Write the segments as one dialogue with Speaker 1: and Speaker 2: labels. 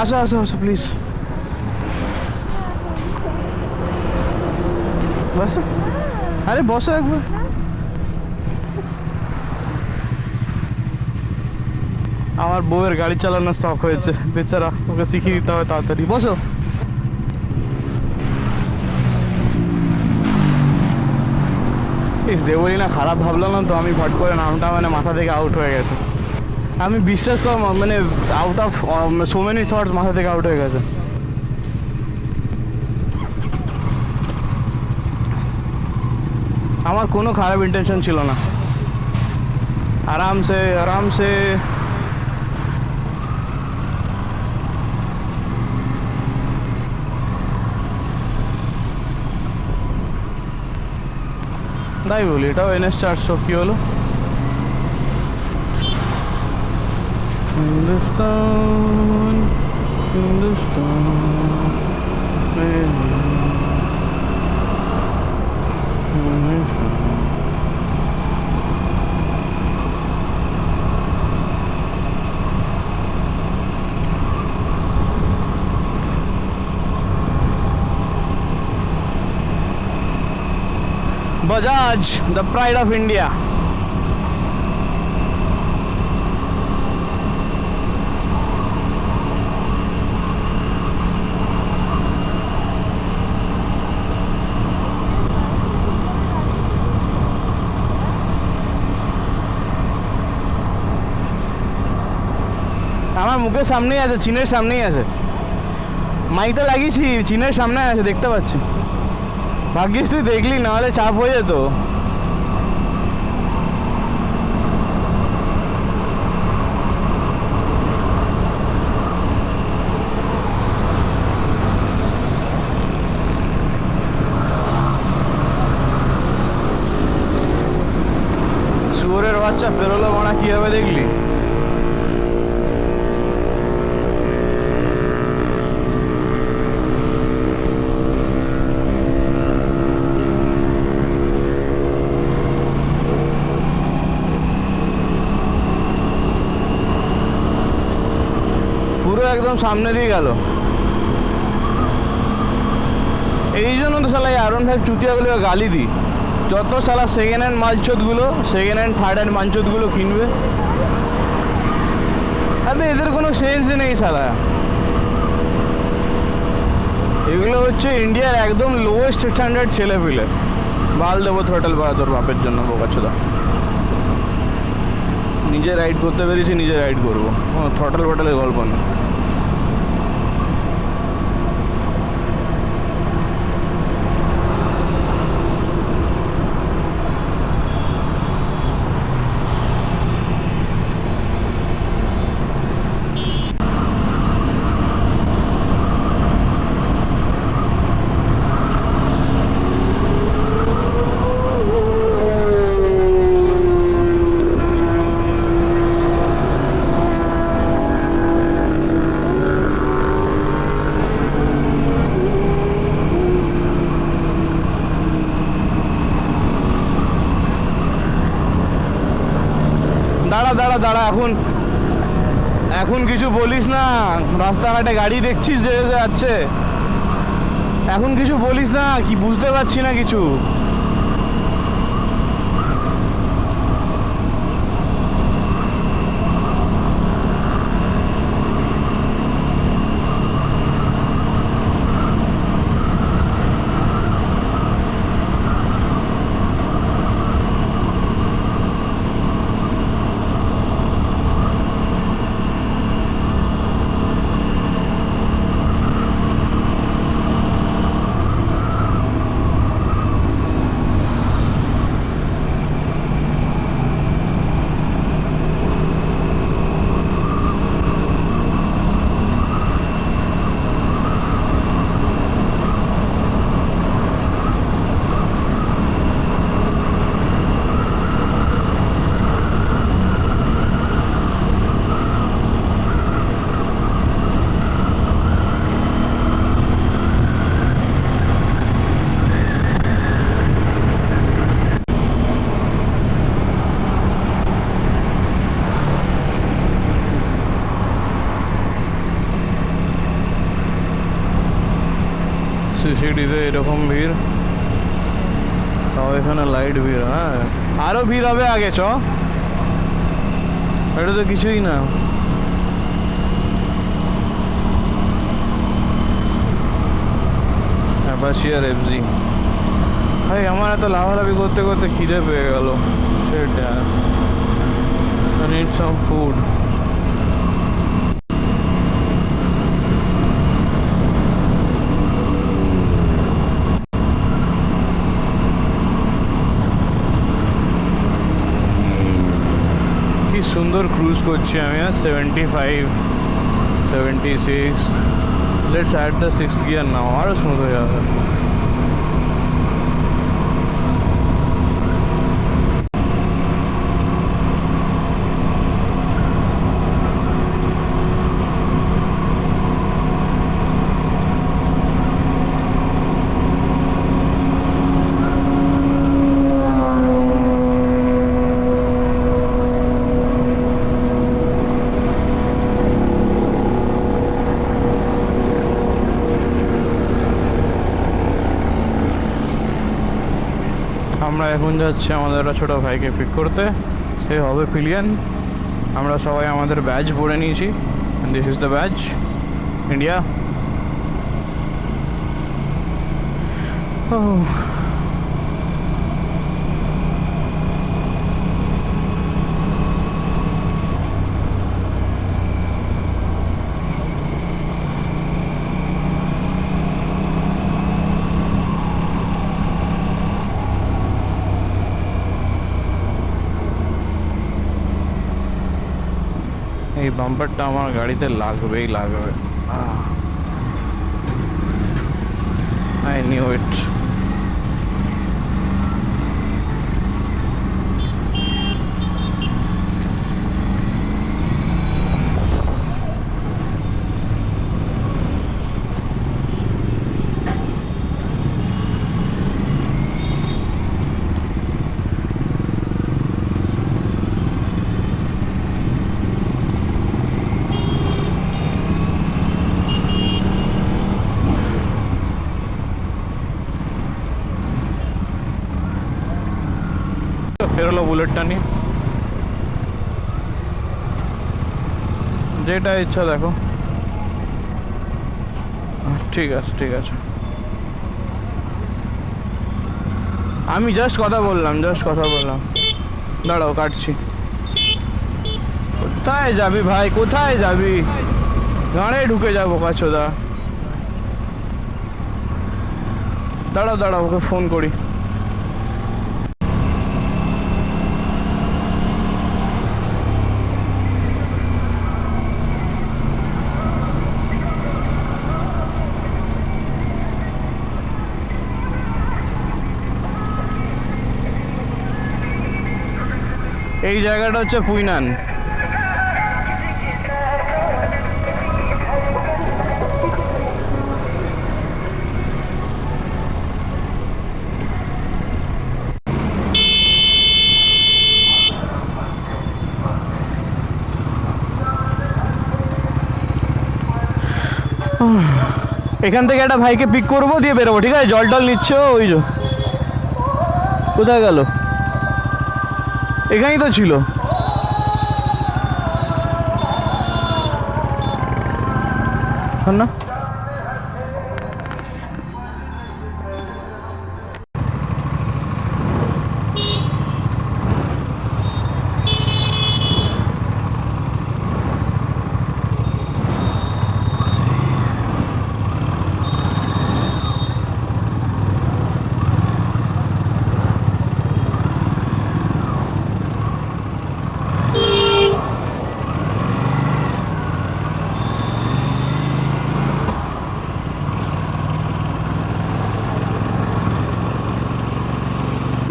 Speaker 1: আসো আসো আসো প্লিজ, বসো। আরে বসো একবার। আমার বউয়ের গাড়ি চালানোর শখ হয়েছে, বেচারা, ওকে শিখিয়ে দিতে হবে তাড়াতাড়ি। বসো। ইস, দেবলি না খারাপ ভাবলাম না তো আমি, ফট করে নামটা মানে মাথা থেকে আউট হয়ে গেছে। আমি বিশ্বাস কর, মানে out of so many thoughts মাথা থেকে আউট হয়ে গেছে। আমার কোনো খারাপ ইন্টেনশন ছিল না। আরামসে আরামসে। তাই বলি, এটাও NS 400 কি হলো? Hindustan Hindustan Bajaj, the pride of India. আমার মুখের সামনেই আছে, চীনের সামনেই আছে। মাইকটা লাগিয়েছি, চীনের সামনে আছে, দেখতে পাচ্ছি। ভাগ্যিস তুই দেখলি, না হলে চাপ হয়ে যেত। শুয়োরের বাচ্চা বেরোলো মানা, কি হবে দেখলি? পুরো একদম সামনে দিয়ে গেল। এই জন্য তো শালা R15 চুতিয়াগুলো গালি দিই। যত শালা সেকেন্ড হ্যান্ড মালচোদগুলো, সেকেন্ড হ্যান্ড থার্ড হ্যান্ড মালচোদগুলো কিনবে, আরে এদের কোনো সেন্সই নেই শালা। এগুলো হচ্ছে ইন্ডিয়ার একদম লোয়েস্ট স্ট্যান্ডার্ড ছেলে পিলে। বাল দেবো থ্রোটল বাড়া তোর বাপের জন্য, বোকাচোদা। নিজে রাইড করতে পেরেছি, নিজে রাইড করবো, থ্রোটল ফটলের গল্প না। দাঁড়া দাঁড়া দাঁড়া, এখন এখন কিছু বলিস না। রাস্তাঘাটে গাড়ি দেখছিস যে যাচ্ছে, এখন কিছু বলিস না, কি বুঝতে পারছি না কিছু। সিটিতে এরকম ভিড়, তাও এখানে লাইট ভিড়। হ্যাঁ, আরো ভিড় হবে আগে, চ। এটা তো কিছুই না। অ্যাপাচি আর এফজি। ভাই আমার এত লাফালাফি করতে করতে খিদে পেয়ে গেল। সেটা I need some food. কি সুন্দর ক্রুজ করছি আমি। 75, 76. Let's add the sixth gear now. আরো স্মুথ হয়ে যাবে। আমরা এখন যাচ্ছি আমাদের একটা ছোটো ভাইকে পিক করতে। সে হবে পিলিয়ন। আমরা সবাই আমাদের ব্যাজ পরে নিয়েছি। This is the badge, India. এই বাম্পারটা আমার গাড়িতে লাগবেই লাগবে। I knew it. বেরোলো বুলেটটা নিয়ে। যেটা ইচ্ছা দেখো। ঠিক আছে ঠিক আছে, আমি জাস্ট কথা বললাম, দাঁড়াও কাটছি। কোথায় যাবি ভাই, কোথায় যাবি? গাড়ে ঢুকে যাবো কাছোদা। দাঁড়াও ওকে ফোন করি। এই জায়গাটা হচ্ছে পুইনান। এখান থেকে একটা ভাইকে পিক করবো, দিয়ে বেরোবো। ঠিক আছে, জল টল নিচ্ছে। ওই যে কোথায় গেল? এখানেই তো ছিল। না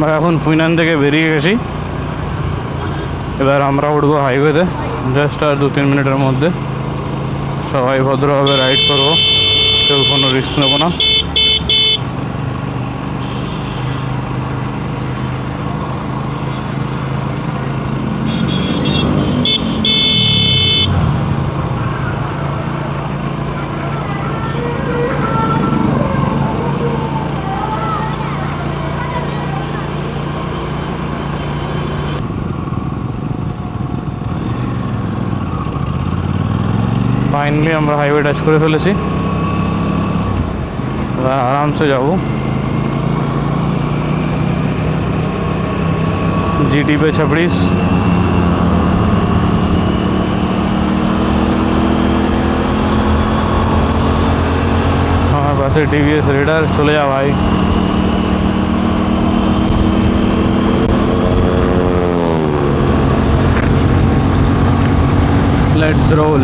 Speaker 1: আমরা এখন পুইনান থেকে বেরিয়ে গেছি। এবার আমরা উঠবো হাইওয়েতে। জাস্ট আর 2-3 মিনিটের মধ্যে। সবাই ভদ্রভাবে রাইড করবো, কেউ কোনো রিস্ক নেবো না। ফাইনালি আমরা হাইওয়ে টাচ করে ফেলেছি, এবার আরামসে যাব। जीटी पे 26, আমার পাশে টিভিএস রেডার, চলে যা ভাই। Let's role.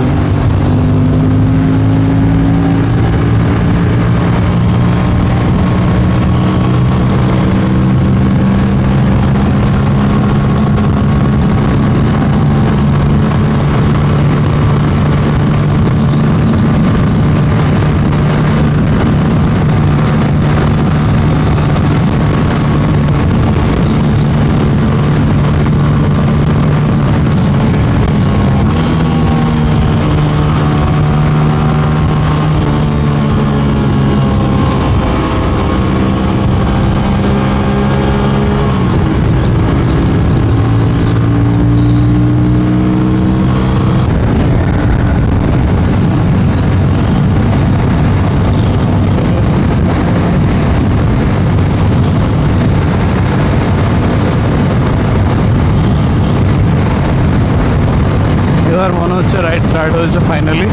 Speaker 1: এবার মনে হচ্ছে রাইড স্টার্ট হয়েছে ফাইনালি,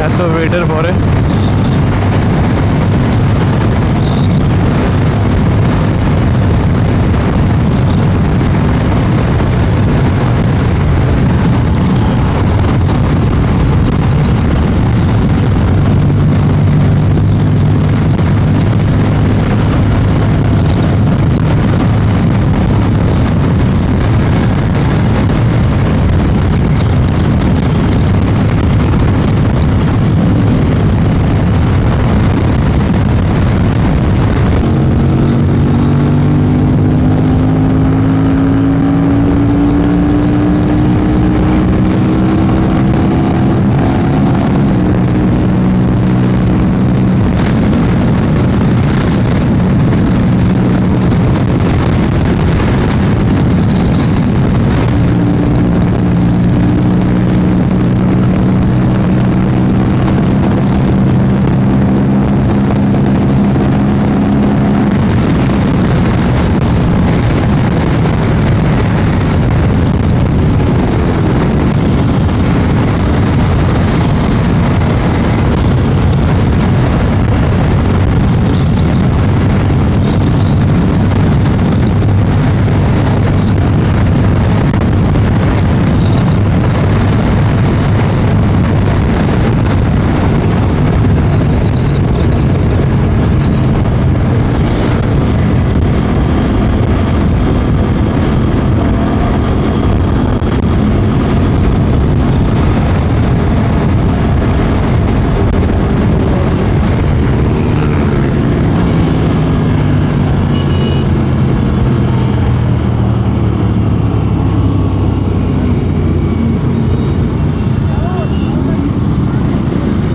Speaker 1: এত ওয়েটের পরে।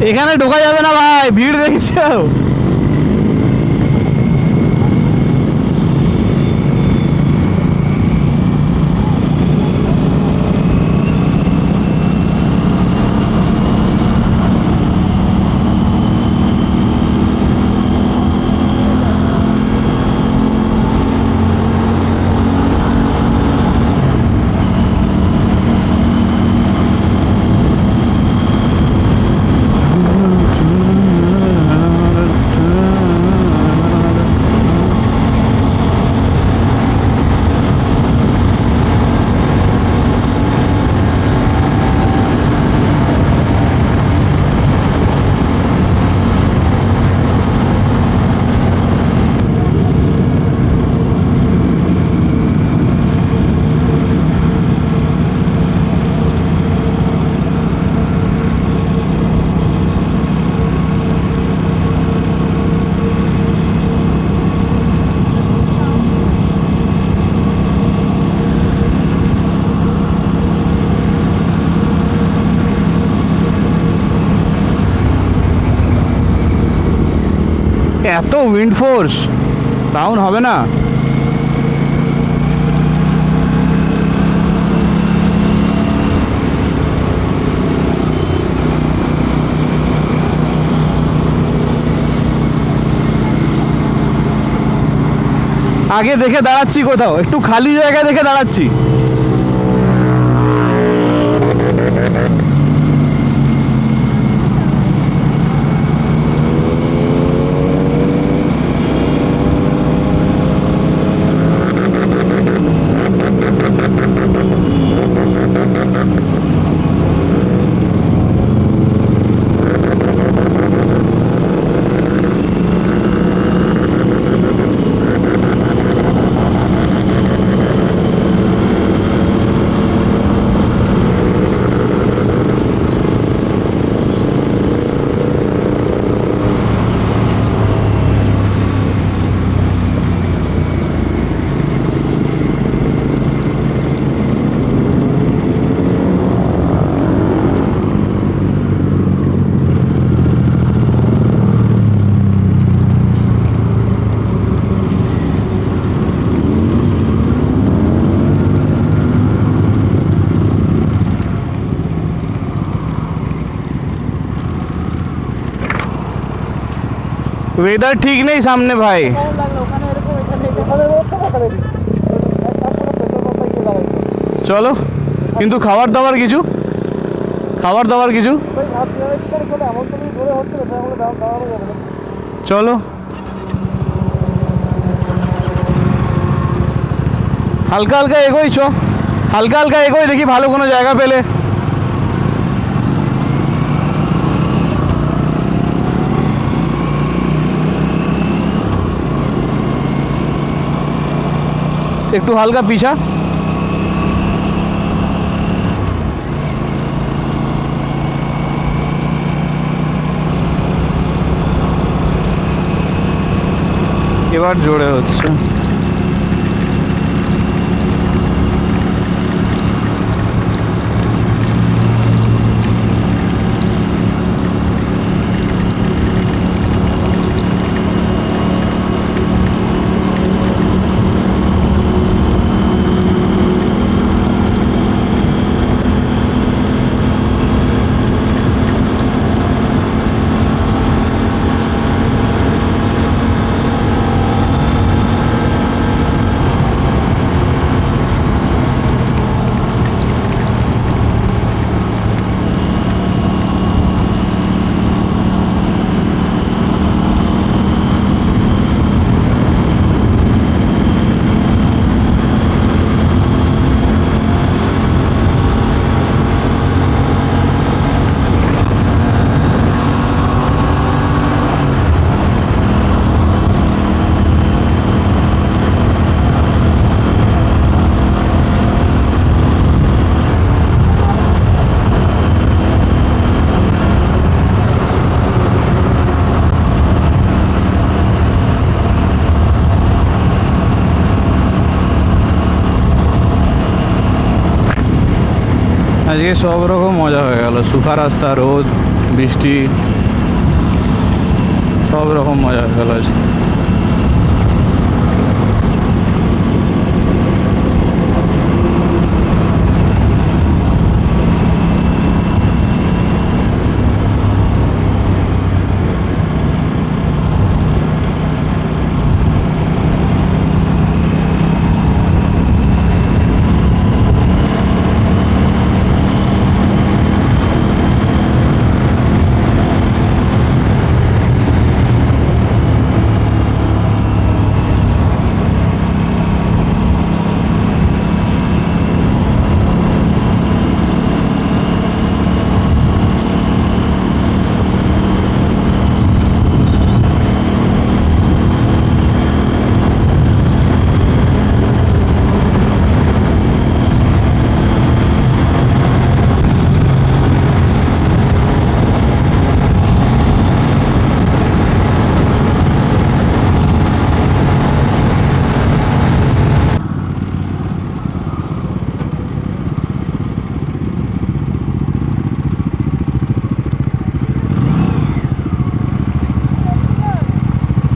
Speaker 1: এখানে ঢোকা যাবে না ভাই, ভিড় দেখছো। এত উইন্ড ফোর্স, ডাউন হবে না। আগে দেখে দাঁড়াচ্ছি, কোথাও একটু খালি জায়গা দেখে দাঁড়াচ্ছি। वेदर ठीक नहीं सामने भाई। চলো কিন্তু খাবার দাবার কিছু চলো হালকা হালকা এগোই, হালকা হালকা এগোই, দেখি ভালো কোনো জায়গা পেলে। একটু হালকা পিছা। এবার জোরে হচ্ছে। আজকে সব রকম মজা হয়ে গেল, শুখা রাস্তা, রোদ, বৃষ্টি, সব রকম মজা হয়ে গেল আজকে।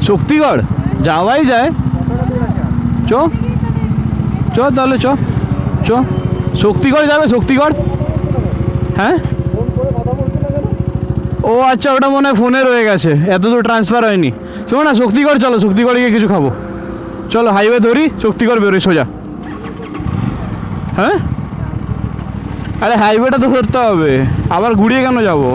Speaker 1: শক্তিগড় যাওয়াই যায়, চ চ তাহলে চ চ শক্তিগড় যাবে, শক্তিগড়। হ্যাঁ ও আচ্ছা, ওটা মনে হয় ফোনে রয়ে গেছে, এত তো ট্রান্সফার হয়নি। শোনো না, শক্তিগড় চলো, শক্তিগড়ে গিয়ে কিছু খাবো। চলো হাইওয়ে ধরি, শক্তিগড় বেরোই সোজা। হ্যাঁ, আরে হাইওয়েটা তো ধরতে হবে, আবার ঘুরিয়ে কেন যাবো?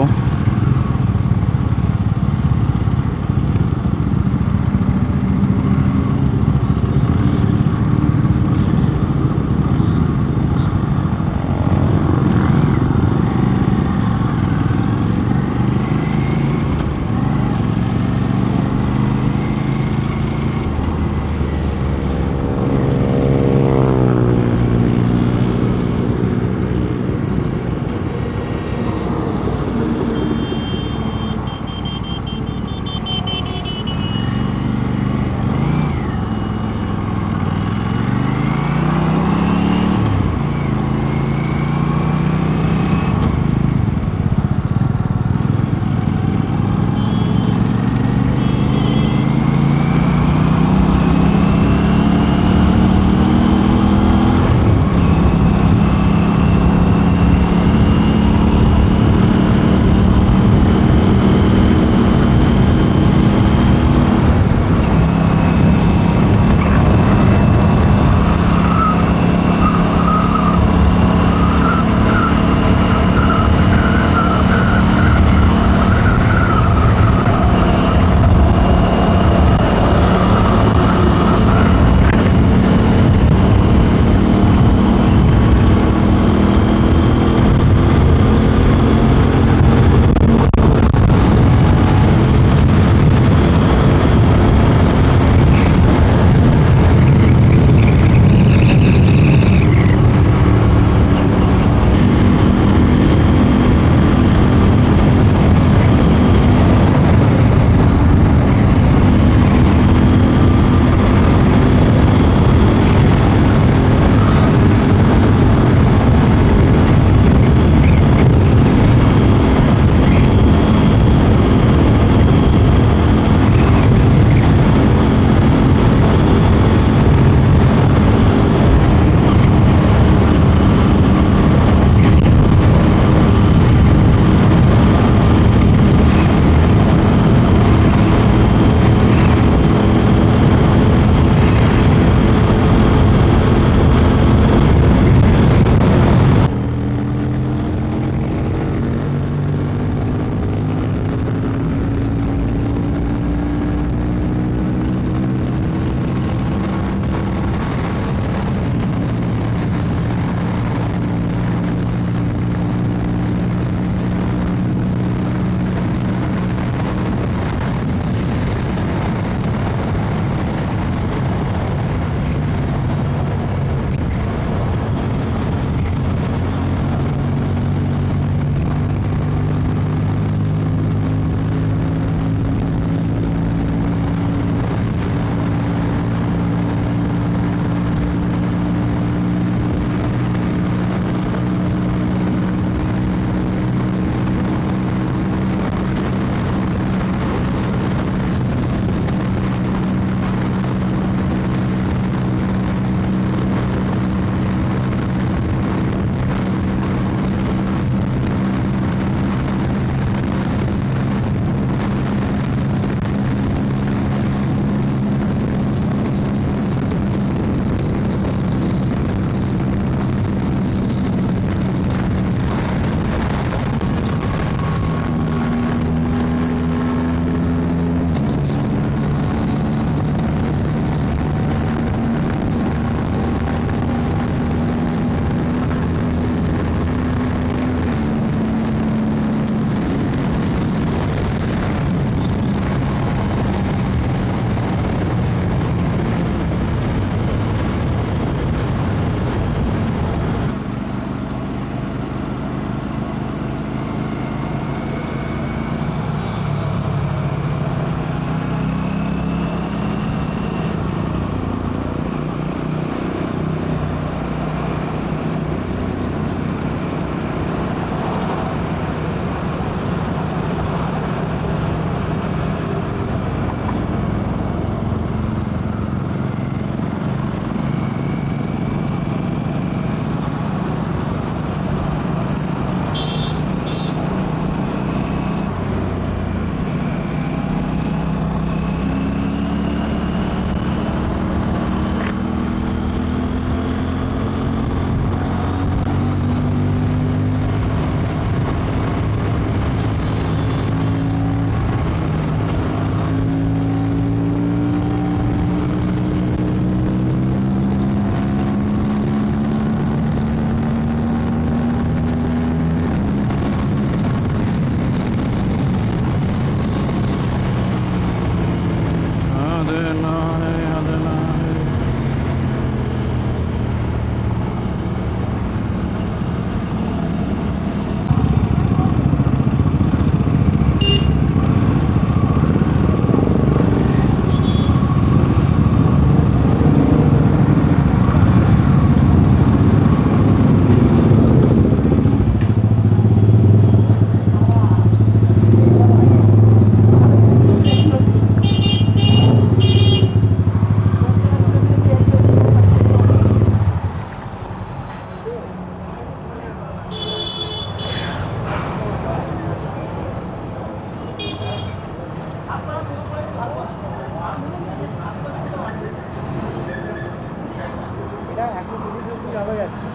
Speaker 2: এটা 130 অবধি ভালো যাচ্ছে।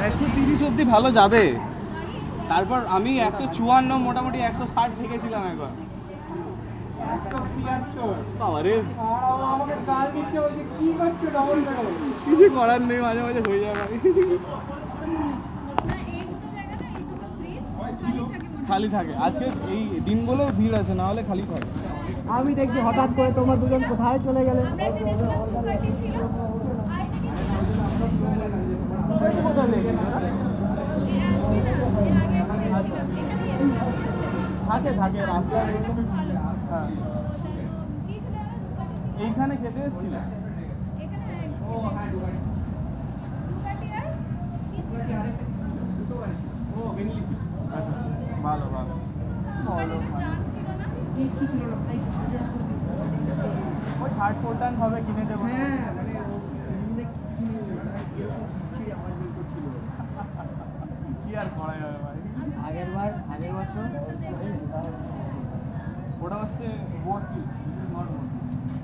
Speaker 1: 130 অব্দি ভালো যাবে, তারপর আমি 154 মোটামুটি 160 ঠেকেছিলাম একবার।
Speaker 2: 173
Speaker 1: বাবা রে,
Speaker 2: আর ও আমাকে গাল দিচ্ছে, বলছে কি করছো ডবল করে।
Speaker 1: কিছু করার নেই, মাঝে মাঝে হয়ে যায় ভাই। খালি থাকে আজকে, এই দিনগুলো ভিড় আছে, না হলে খালি থাকে।
Speaker 2: আমি দেখছি হঠাৎ করে তোমরা দুজন কোথায় চলে গেলে। কোথায় লেগে থাকে থাকে রাস্তায়।
Speaker 1: হ্যাঁ, এইখানে খেতে এসেছিল। আচ্ছা, ভালো ভালো ভালো। ওই থার্ড ফোর্টান হবে, কিনে দেবো। কি আর করা যাবে ভাই।
Speaker 2: আগের বছর
Speaker 1: ওটা হচ্ছে ভর্তি,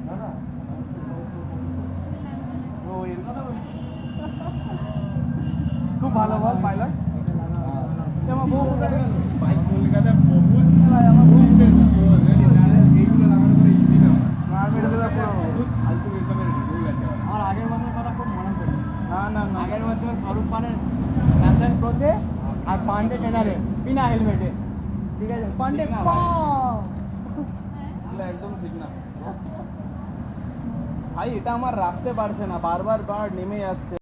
Speaker 2: দাদা
Speaker 1: ও এর কথা বলছি। খুব ভালো বল পাইলট। আমার বউ কোথায় গেল?
Speaker 2: বাইক কলকাতা বহুত ভাই, আমার বউ এইগুলো লাগানোর পরে ইজি না
Speaker 1: মার মেরে দেবে পুরো।
Speaker 2: ফালতু ইনকামের রুল আছে। আমার আগের বছর কথা খুব মনে পড়ে।
Speaker 1: না না না,
Speaker 2: আগের বছর স্বরূপ পানের ন্যাশনাল প্রোতে আর পান্ডে ট্রেনারে বিনা হেলমেটে, ঠিক আছে, পান্ডে
Speaker 1: এগুলো একদম ঠিক না ভাই। এটা আমার রাখতে পারছে না, বারবার নেমে যাচ্ছে।